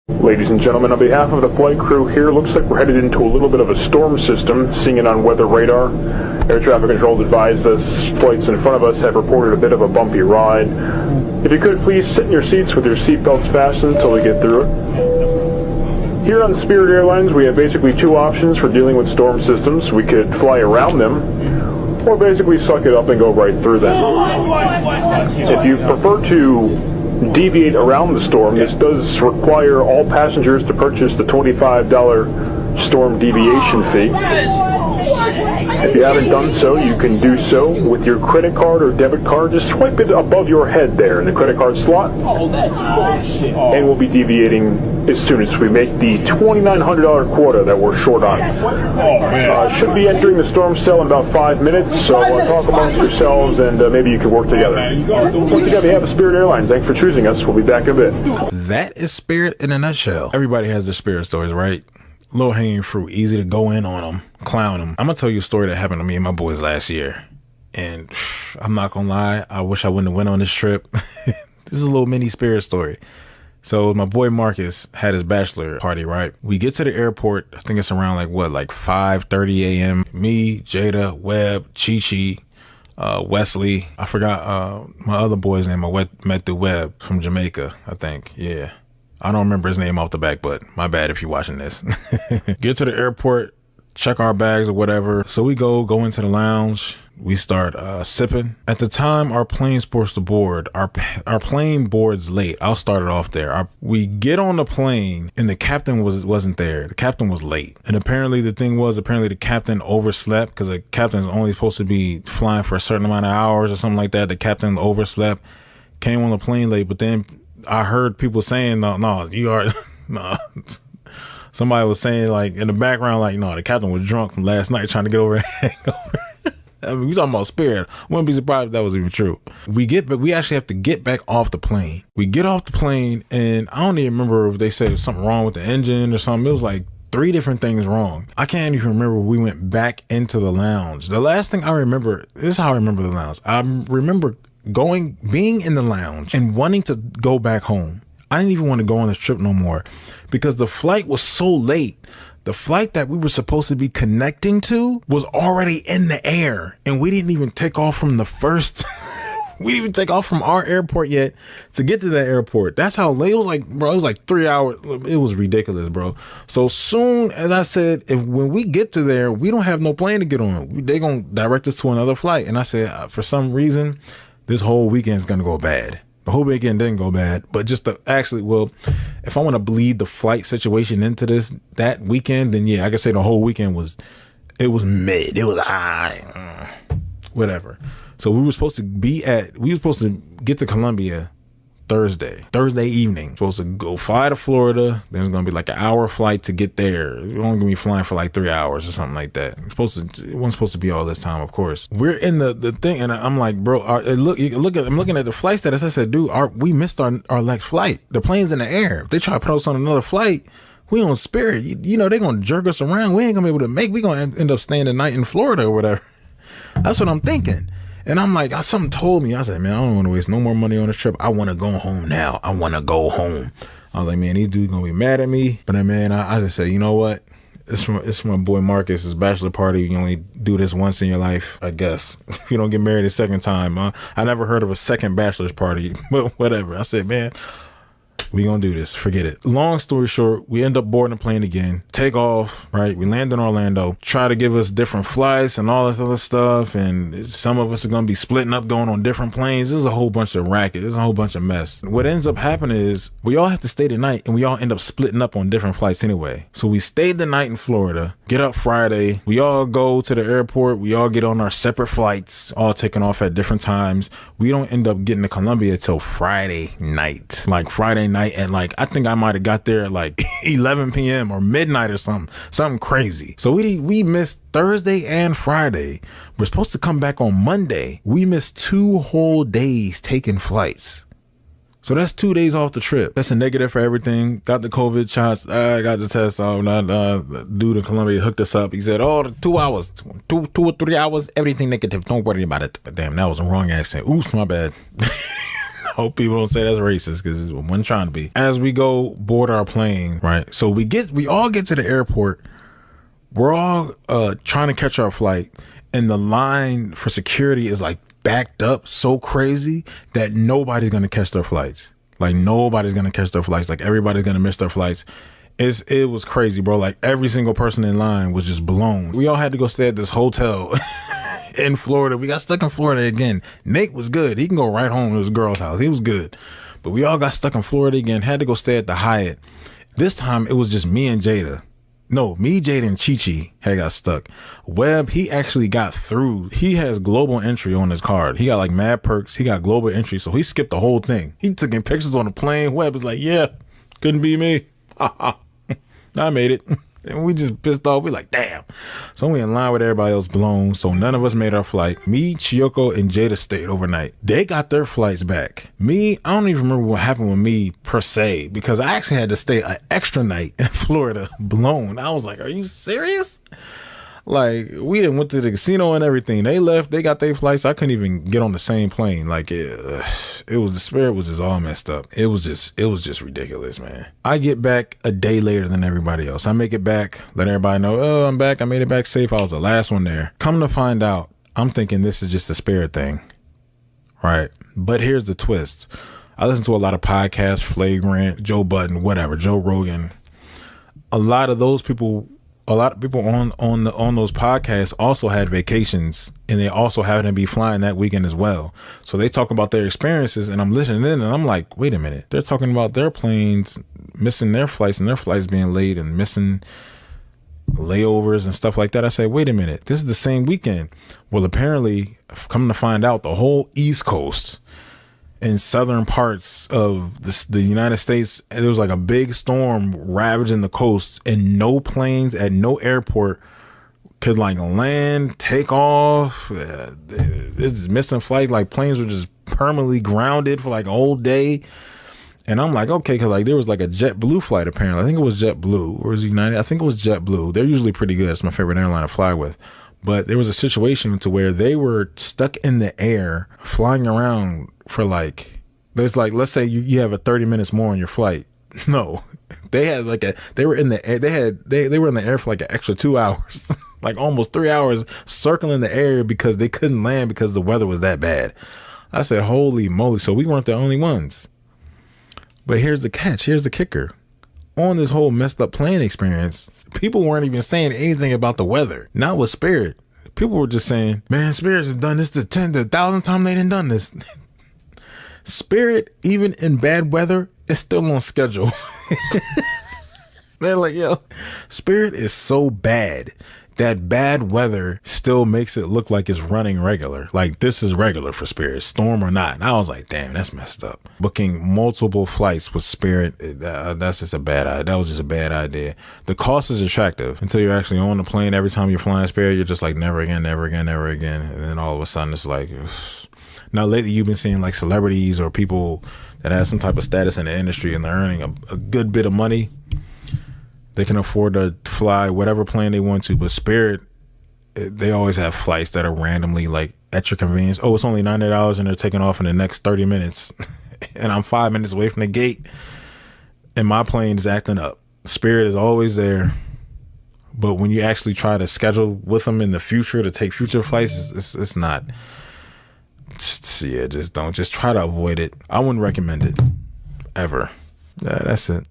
Ladies and gentlemen, on behalf of the flight crew here, looks like we're headed into a little bit of a storm system, seeing it on weather radar. Air traffic control advised us flights in front of us have reported a bit of a bumpy ride. If you could, please sit in your seats with your seatbelts fastened until we get through it. Here on Spirit Airlines, we have basically two options for dealing with storm systems. We could fly around them, or basically suck it up and go right through them. If you prefer to deviate around the storm, this does require all passengers to purchase the $25 storm deviation fee. If you haven't done so, you can do so with your credit card or debit card. Just swipe it above your head there in the credit card slot, and we'll be deviating as soon as we make the $2,900 quota that we're short on. Should be entering the storm cell in about 5 minutes, so talk amongst yourselves and maybe you can work together. Once again, we have Spirit Airlines. Thanks for choosing us. We'll be back in a bit. That is Spirit in a nutshell. Everybody has their Spirit stories, right? Low hanging fruit, easy to go in on them, clown them. I'm gonna tell you a story that happened to me and my boys last year, and I'm not gonna lie, I wish I wouldn't have went on this trip. This is a little mini Spirit story. So my boy Marcus had his bachelor party, right? We get to the airport, I think it's around like 5:30 a.m. Me, Jada, Webb, Chi-Chi, Wesley. I forgot my other boy's name. I met through Webb from Jamaica, I think. Yeah. I don't remember his name off the back, but my bad if you're watching this. Get to the airport, check our bags or whatever. So we go into the lounge. We start sipping. At the time our plane's supposed to board, our plane boards late. I'll start it off there. We get on the plane and the captain wasn't there. The captain was late. And apparently the captain overslept, because the captain's only supposed to be flying for a certain amount of hours or something like that. The captain overslept, came on the plane late, but then I heard people saying, no, you are, no. Somebody was saying, like, in the background, like, no, the captain was drunk from last night trying to get over a hangover. I mean, we talking about Spirit. Wouldn't be surprised if that was even true. We actually have to get back off the plane. We get off the plane, and I don't even remember if they said there's something wrong with the engine or something. It was like 3 different things wrong. I can't even remember we went back into the lounge. The last thing I remember, this is how I remember the lounge. I remember being in the lounge and wanting to go back home. I didn't even want to go on this trip no more because the flight was so late. The flight that we were supposed to be connecting to was already in the air, and we didn't even take off from we didn't even take off from our airport yet to get to that airport. That's how late it was. Like, bro, it was like 3 hours. It was ridiculous, bro. So soon as I said, when we get to there, we don't have no plane to get on. They gonna direct us to another flight. And I said, for some reason, this whole weekend is going to go bad. The whole weekend didn't go bad, but just if I want to bleed the flight situation into that weekend, then yeah, I could say the whole weekend was mid. It was high, whatever. So we were supposed to get to Colombia Thursday evening. Supposed to go fly to Florida. Then it's gonna be like an hour flight to get there. We're only gonna be flying for like 3 hours or something like that. It wasn't supposed to be all this time, of course. We're in the thing, and I'm like, bro, I'm looking at the flight status. I said, dude, we missed our next flight. The plane's in the air. If they try to put us on another flight, we on Spirit. You know, they're gonna jerk us around. We ain't gonna be able to we gonna end up staying the night in Florida or whatever. That's what I'm thinking. And I'm like, something told me, I said, man, I don't want to waste no more money on this trip. I want to go home now. I want to go home. I was like, man, these dudes going to be mad at me. But then, man, I just said, you know what? It's from my boy Marcus' bachelor party. You only do this once in your life, I guess. If you don't get married a second time. I never heard of a second bachelor's party, but whatever. I said, man, we gonna do this. Forget it. Long story short, we end up boarding the plane again, take off, right? We land in Orlando, try to give us different flights and all this other stuff. And some of us are gonna be splitting up, going on different planes. There's a whole bunch of racket. There's a whole bunch of mess. What ends up happening is we all have to stay the night, and we all end up splitting up on different flights anyway. So we stayed the night in Florida, get up Friday. We all go to the airport. We all get on our separate flights, all taking off at different times. We don't end up getting to Colombia till Friday night. Like Friday night at I think I might have got there at like 11 p.m. or midnight or something crazy. So we missed Thursday and Friday. We're supposed to come back on Monday. We missed 2 whole days taking flights. So that's 2 days off the trip. That's a negative for everything. Got the COVID shots. I got the test. Dude in Colombia hooked us up. He said, 2 hours, 2 or 3 hours, everything negative. Don't worry about it. But damn, that was a wrong accent. Oops, my bad. Hope people don't say that's racist because it wasn't trying to be. As we go board our plane, right? So we all get to the airport. We're all trying to catch our flight, and the line for security is like backed up so crazy that nobody's gonna catch their flights. Like nobody's gonna catch their flights. Like everybody's gonna miss their flights. It was crazy, bro. Like every single person in line was just blown. We all had to go stay at this hotel in Florida. We got stuck in Florida again. Nate was good. He can go right home to his girl's house. He was good. But we all got stuck in Florida again. Had to go stay at the Hyatt. This time it was just me and Jada. No, me, Jada, and Chi-Chi had got stuck. Webb, he actually got through. He has global entry on his card. He got like mad perks. He got global entry, so he skipped the whole thing. He took in pictures on the plane. Webb was like, yeah, couldn't be me. I made it. And we just pissed off. We like, damn. So we in line with everybody else blown. So none of us made our flight. Me, Chiyoko, and Jada stayed overnight. They got their flights back. Me, I don't even remember what happened with me per se, because I actually had to stay an extra night in Florida blown. I was like, are you serious? Like, we done went to the casino and everything. They left. They got their flights. I couldn't even get on the same plane. Like, it was, the spirit was just all messed up. It was just ridiculous, man. I get back a day later than everybody else. I make it back, let everybody know, oh, I'm back. I made it back safe. I was the last one there. Come to find out, I'm thinking this is just a spirit thing, right? But here's the twist. I listen to a lot of podcasts, Flagrant, Joe Budden, whatever, Joe Rogan. A lot of people on those podcasts also had vacations, and they also happened to be flying that weekend as well. So they talk about their experiences, and I'm listening in, and I'm like, wait a minute. They're talking about their planes missing their flights and their flights being late and missing layovers and stuff like that. I say, wait a minute. This is the same weekend. Well, apparently, come to find out, the whole East Coast in southern parts of the United States, and there was like a big storm ravaging the coast, and no planes at no airport could like land, take off. This is missing flight. Like planes were just permanently grounded for like a whole day. And I'm like, okay, because like there was like a JetBlue flight apparently. I think it was JetBlue, or was it United? I think it was JetBlue. They're usually pretty good. It's my favorite airline to fly with. But there was a situation to where they were stuck in the air, flying around for like, there's like, let's say you have a 30 minutes more on your flight. No, they had like they were in the air. They were in the air for like an extra 2 hours, like almost 3 hours circling the air because they couldn't land because the weather was that bad. I said, holy moly. So we weren't the only ones. But here's the catch. Here's the kicker. On this whole messed up plane experience, people weren't even saying anything about the weather. Not with Spirit. People were just saying, man, Spirit has done this the 1,000th time they didn't done this. Spirit, even in bad weather, is still on schedule. They're like, yo, Spirit is so bad that bad weather still makes it look like it's running regular. Like this is regular for Spirit, storm or not. And I was like, damn, that's messed up. Booking multiple flights with Spirit, that's just a bad idea. That was just a bad idea. The cost is attractive until you're actually on the plane. Every time you're flying Spirit, you're just like, never again, never again, never again. And then all of a sudden it's like, ugh. Now lately you've been seeing like celebrities or people that have some type of status in the industry and they're earning a good bit of money. They can afford to fly whatever plane they want to, but Spirit, they always have flights that are randomly like at your convenience. Oh, it's only $90 and they're taking off in the next 30 minutes. And I'm 5 minutes away from the gate and my plane is acting up. Spirit is always there. But when you actually try to schedule with them in the future to take future flights, it's not. Just try to avoid it. I wouldn't recommend it ever. Yeah, that's it.